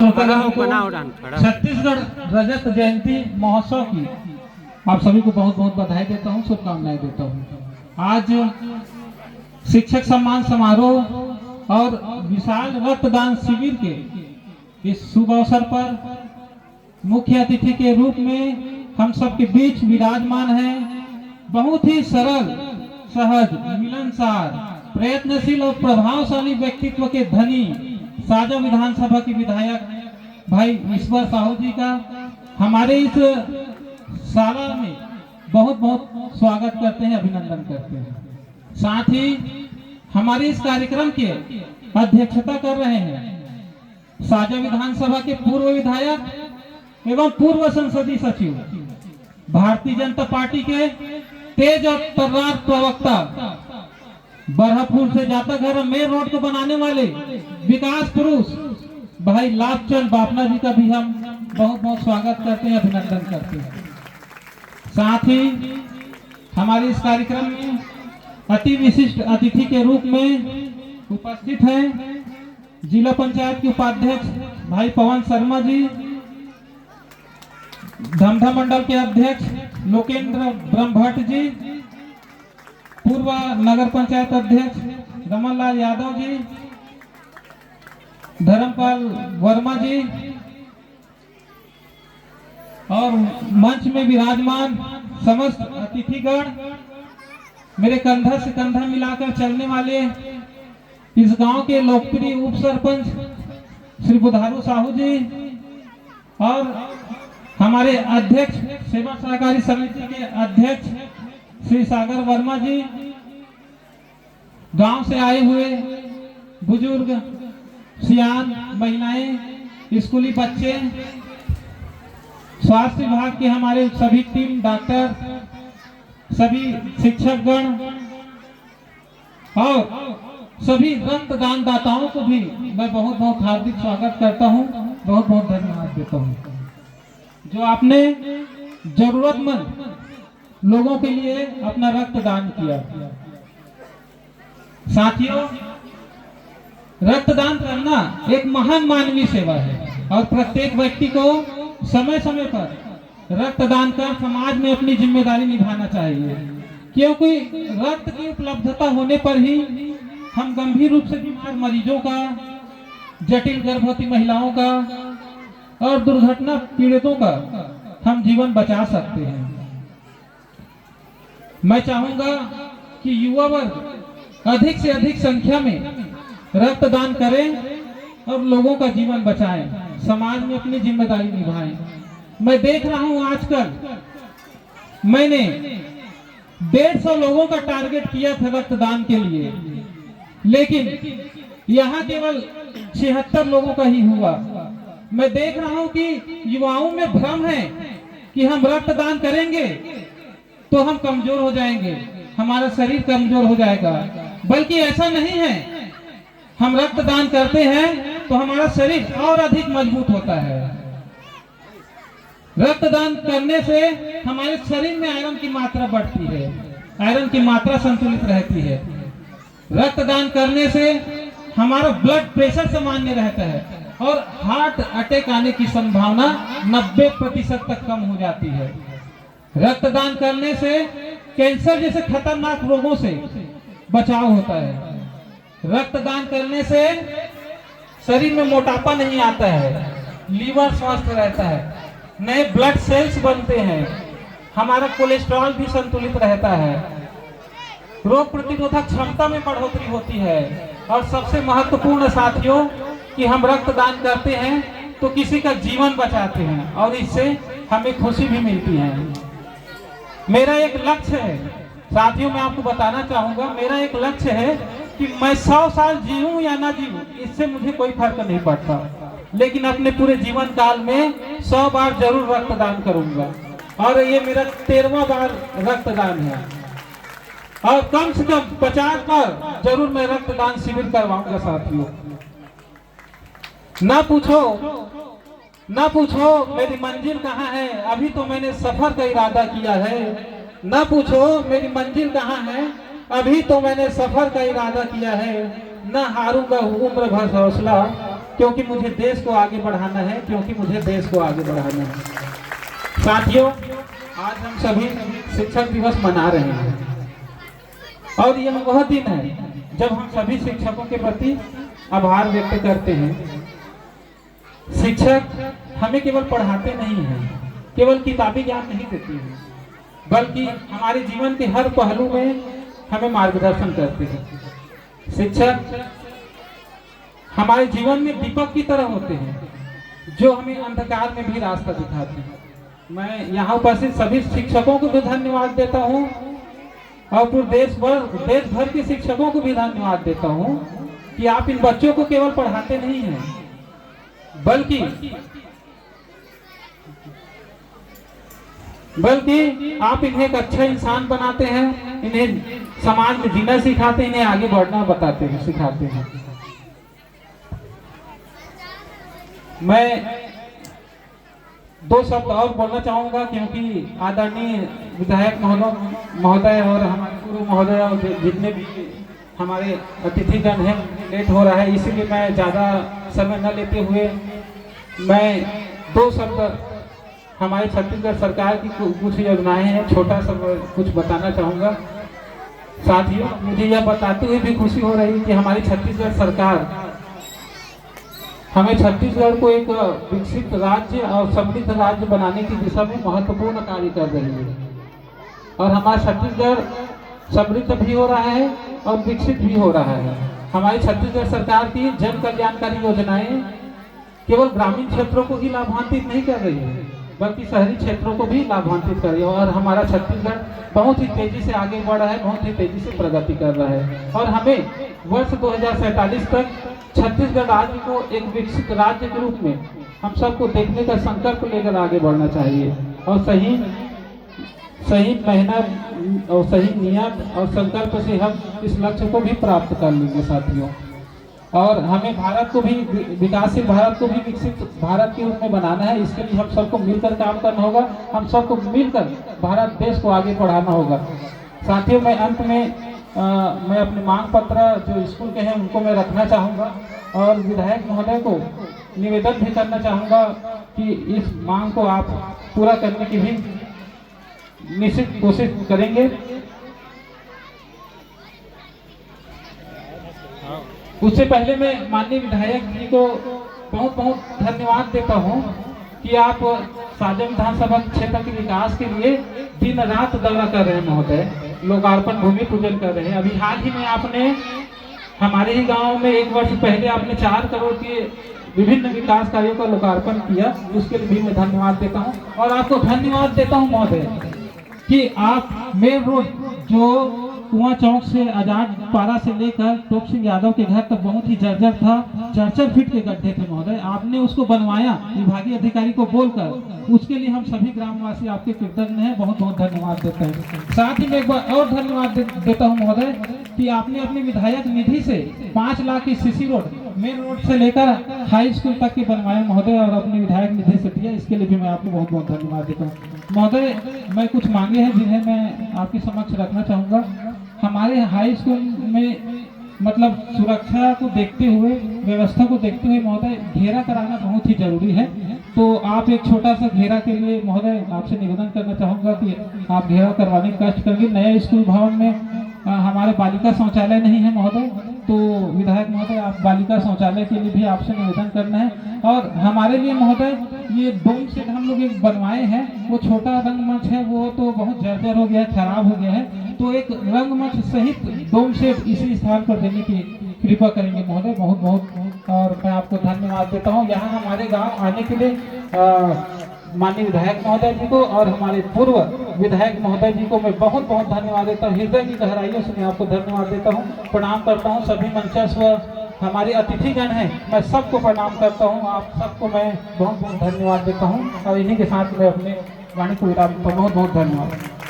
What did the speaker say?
छत्तीसगढ़ रजत जयंती महोत्सव की आप सभी को बहुत बहुत बधाई देता हूँ, शुभकामनाएं देता हूँ। आज शिक्षक सम्मान समारोह और विशाल रक्तदान शिविर के इस शुभ अवसर पर मुख्य अतिथि के रूप में हम सबके बीच विराजमान हैं। बहुत ही सरल, सहज, मिलनसार, प्रयत्नशील और प्रभावशाली व्यक्तित्व के धनी साजा विधानसभा के विधायक भाई ईश्वर साहू जी का हमारे इस शाला में बहुत बहुत स्वागत करते हैं, अभिनंदन करते हैं। साथ ही हमारे इस कार्यक्रम के अध्यक्षता कर रहे हैं साजा विधानसभा के पूर्व विधायक एवं पूर्व संसदीय सचिव, भारतीय जनता पार्टी के तेज और तर्रार प्रवक्ता, बरहपुर से जाता घर मेन रोड को बनाने वाले विकास पुरुष भाई लाभचंद बापना जी का भी हम बहुत बहुत स्वागत करते हैं, अभिनंदन करते हैं। साथ ही हमारे इस कार्यक्रम में अति विशिष्ट अतिथि के रूप में उपस्थित हैं जिला पंचायत के उपाध्यक्ष भाई पवन शर्मा जी, धमधा मंडल के अध्यक्ष लोकेंद्र ब्रह्मभट्ट जी, पूर्व नगर पंचायत अध्यक्ष रमनलाल यादव जी, धर्मपाल वर्मा जी और मंच में विराजमान समस्त अतिथिगण, मेरे कंधा से कंधा मिलाकर चलने वाले इस गांव के लोकप्रिय उप सरपंच श्री बुधारू साहू जी और हमारे अध्यक्ष सेवा सहकारी समिति के अध्यक्ष श्री सागर वर्मा जी, गांव से आए हुए बुजुर्ग, सियान, महिलाएं, स्कूली बच्चे, स्वास्थ्य विभाग के हमारे सभी टीम, डॉक्टर, सभी शिक्षकगण और सभी रक्तदान दाताओं को भी मैं बहुत बहुत हार्दिक स्वागत करता हूं, बहुत बहुत धन्यवाद देता हूं जो आपने जरूरतमंद लोगों के लिए अपना रक्तदान किया। साथियों, रक्तदान करना एक महान मानवीय सेवा है और प्रत्येक व्यक्ति को समय समय पर रक्तदान कर समाज में अपनी जिम्मेदारी निभाना चाहिए, क्योंकि रक्त की उपलब्धता होने पर ही हम गंभीर रूप से बीमार मरीजों का, जटिल गर्भवती महिलाओं का और दुर्घटना पीड़ितों का हम जीवन बचा सकते हैं। मैं चाहूंगा कि युवा वर्ग अधिक से अधिक संख्या में रक्तदान करें और लोगों का जीवन बचाएं, समाज में अपनी जिम्मेदारी निभाएं। मैं देख रहा हूं आजकल, मैंने 150 लोगों का टारगेट किया था रक्तदान के लिए, लेकिन यहाँ केवल 76 लोगों का ही हुआ। मैं देख रहा हूं कि युवाओं में भ्रम है कि हम रक्तदान करेंगे तो हम कमजोर हो जाएंगे, हमारा शरीर कमजोर हो जाएगा, बल्कि ऐसा नहीं है। हम रक्तदान करते हैं तो हमारा शरीर और अधिक मजबूत होता है। रक्तदान करने से हमारे शरीर में आयरन की मात्रा बढ़ती है, आयरन की मात्रा संतुलित रहती है। रक्तदान करने से हमारा ब्लड प्रेशर सामान्य रहता है और हार्ट अटैक आने की संभावना 90% तक कम हो जाती है। रक्तदान करने से कैंसर जैसे खतरनाक रोगों से बचाव होता है। रक्तदान करने से शरीर में मोटापा नहीं आता है, लीवर स्वस्थ रहता है, नए ब्लड सेल्स बनते हैं, हमारा कोलेस्ट्रॉल भी संतुलित रहता है, रोग प्रतिरोधक क्षमता में बढ़ोतरी होती है और सबसे महत्वपूर्ण साथियों कि हम रक्तदान करते हैं तो किसी का जीवन बचाते हैं और इससे हमें खुशी भी मिलती है। मेरा एक लक्ष्य है साथियों, मैं आपको बताना चाहूंगा, मेरा एक लक्ष्य है कि मैं 100 साल जीऊं या ना जीऊं, इससे मुझे कोई फर्क नहीं पड़ता, लेकिन अपने पूरे जीवन काल में 100 बार जरूर रक्तदान करूंगा और ये मेरा 13वां बार रक्तदान है और कम से कम 50 बार जरूर मैं रक्तदान शिविर करवाऊंगा। साथियों, ना पूछो मेरी मंजिल कहाँ है, अभी तो मैंने सफर का इरादा किया है। ना पूछो मेरी मंजिल कहाँ है, अभी तो मैंने सफर का इरादा किया है। न हारूंगा उम्र भर हौसला, क्योंकि मुझे देश को आगे बढ़ाना है, क्योंकि मुझे देश को आगे बढ़ाना है। साथियों, आज हम सभी शिक्षक दिवस मना रहे हैं और यह वह दिन है जब हम सभी शिक्षकों के प्रति आभार व्यक्त करते हैं। शिक्षक हमें केवल पढ़ाते नहीं हैं, केवल किताबी ज्ञान नहीं देती है, बल्कि हमारे जीवन के हर पहलू में हमें मार्गदर्शन करते हैं। शिक्षक हमारे जीवन में दीपक की तरह होते हैं जो हमें अंधकार में भी रास्ता दिखाते हैं। मैं यहाँ उपस्थित सभी शिक्षकों को भी धन्यवाद देता हूँ और पूरे देश भर के शिक्षकों को भी धन्यवाद देता हूँ कि आप इन बच्चों को केवल पढ़ाते नहीं हैं, बल्कि आप इन्हें एक अच्छा इंसान बनाते हैं, इन्हें समाज में जीना सिखाते हैं, इन्हें आगे बढ़ना बताते हैं, सिखाते हैं। मैं दो शब्द और बोलना चाहूंगा क्योंकि आदरणीय विधायक महोदय और हमारे गुरु महोदय और जितने भी हमारे अतिथिगण हैं, लेट हो रहा है, इसीलिए मैं ज़्यादा समय न लेते हुए मैं दो शब्द हमारे छत्तीसगढ़ सरकार की कुछ योजनाएं हैं, छोटा सा कुछ बताना चाहूँगा। साथियों, मुझे यह बताते हुए भी खुशी हो रही है कि हमारी छत्तीसगढ़ सरकार हमें छत्तीसगढ़ को एक विकसित राज्य और समृद्ध राज्य बनाने की दिशा में महत्वपूर्ण कार्य कर रही है और हमारा छत्तीसगढ़ समृद्ध भी हो रहा है और विकसित भी हो रहा है। हमारी छत्तीसगढ़ सरकार की जन कल्याणकारी योजनाएं केवल ग्रामीण क्षेत्रों को ही लाभान्वित नहीं कर रही है, बल्कि शहरी क्षेत्रों को भी लाभान्वित कर रही है और हमारा छत्तीसगढ़ बहुत ही तेजी से आगे बढ़ रहा है, बहुत ही तेजी से प्रगति कर रहा है और हमें वर्ष 2047 तक छत्तीसगढ़ राज्य को एक विकसित राज्य के रूप में हम सबको देखने का संकल्प लेकर आगे बढ़ना चाहिए और सही मेहनत और सही नियत और संकल्प से हम इस लक्ष्य को भी प्राप्त कर लेंगे साथियों। और हमें भारत को भी विकासशील भारत को भी विकसित भारत के रूप में बनाना है। इसके लिए हम सबको मिलकर काम करना होगा, हम सबको मिलकर भारत देश को आगे बढ़ाना होगा। साथियों, मैं अंत में मैं अपने मांग पत्र जो स्कूल के हैं उनको मैं रखना चाहूँगा और विधायक महोदय को निवेदन भी करना चाहूँगा कि इस मांग को आप पूरा करने की भी निश्चित कोशिश करेंगे। उससे पहले मैं माननीय विधायक जी को बहुत बहुत धन्यवाद देता हूँ कि आप साजा विधानसभा क्षेत्र के विकास के लिए दिन रात दौरा कर रहे हैं महोदय, लोकार्पण भूमि पूजन कर रहे हैं। अभी हाल ही में आपने हमारे ही गांव में 1 वर्ष पहले आपने 4 करोड़ के विभिन्न विकास कार्यों का लोकार्पण किया, उसके लिए भी मैं धन्यवाद देता हूं और आपको धन्यवाद देता हूं महोदय कि आप मेन रोड जो कुआं चौक से आजाद पारा से लेकर टोप सिंह यादव के घर तक बहुत ही जर्जर था, 4-4 फीट के गड्ढे थे महोदय, आपने उसको बनवाया विभागीय अधिकारी को बोलकर। उसके लिए हम सभी ग्रामवासी आपके कृतज्ञ हैं, बहुत बहुत धन्यवाद देते हैं। साथ ही मैं एक बार और धन्यवाद देता हूं महोदय कि आपने अपने विधायक निधि से 5 लाख की सीसी रोड मेन रोड से लेकर हाई स्कूल तक के बनवाए महोदय और अपने विधायक निधि से दिया, इसके लिए भी मैं आपको बहुत बहुत धन्यवाद देता हूँ महोदय। मैं कुछ मांगे हैं जिन्हें मैं आपके समक्ष रखना चाहूँगा। हमारे हाई स्कूल में मतलब सुरक्षा को देखते हुए, व्यवस्था को देखते हुए महोदय घेरा कराना बहुत ही जरूरी है, तो आप एक छोटा सा घेरा के लिए महोदय आपसे निवेदन करना चाहूँगा कि आप घेरा करवाने का कष्ट करेंगे। नए स्कूल भवन में हमारे बालिका शौचालय नहीं है महोदय, तो विधायक महोदय आप बालिका शौचालय के लिए भी आपसे निवेदन करना है। और हमारे लिए महोदय ये डोम सेट हम लोग एक बनवाए हैं, वो छोटा रंगमंच है, वो तो बहुत जर्जर हो गया है, खराब हो गया है, तो एक रंगमंच सहित डोम सेट इसी स्थान पर देने की कृपा करेंगे महोदय, बहुत बहुत। और मैं आपको धन्यवाद देता हूँ यहाँ हमारे गाँव आने के लिए माननीय विधायक महोदय जी को और हमारे पूर्व विधायक महोदय जी को मैं बहुत बहुत धन्यवाद देता हूँ। हृदय की गहराइयों से मैं आपको धन्यवाद देता हूँ, प्रणाम करता हूँ। सभी मंचस्व हमारे अतिथिगण हैं, मैं सबको प्रणाम करता हूँ, आप सबको मैं बहुत बहुत धन्यवाद देता हूँ और इन्हीं के साथ मैं अपने वाणी को विराम देता हूँ। बहुत बहुत धन्यवाद।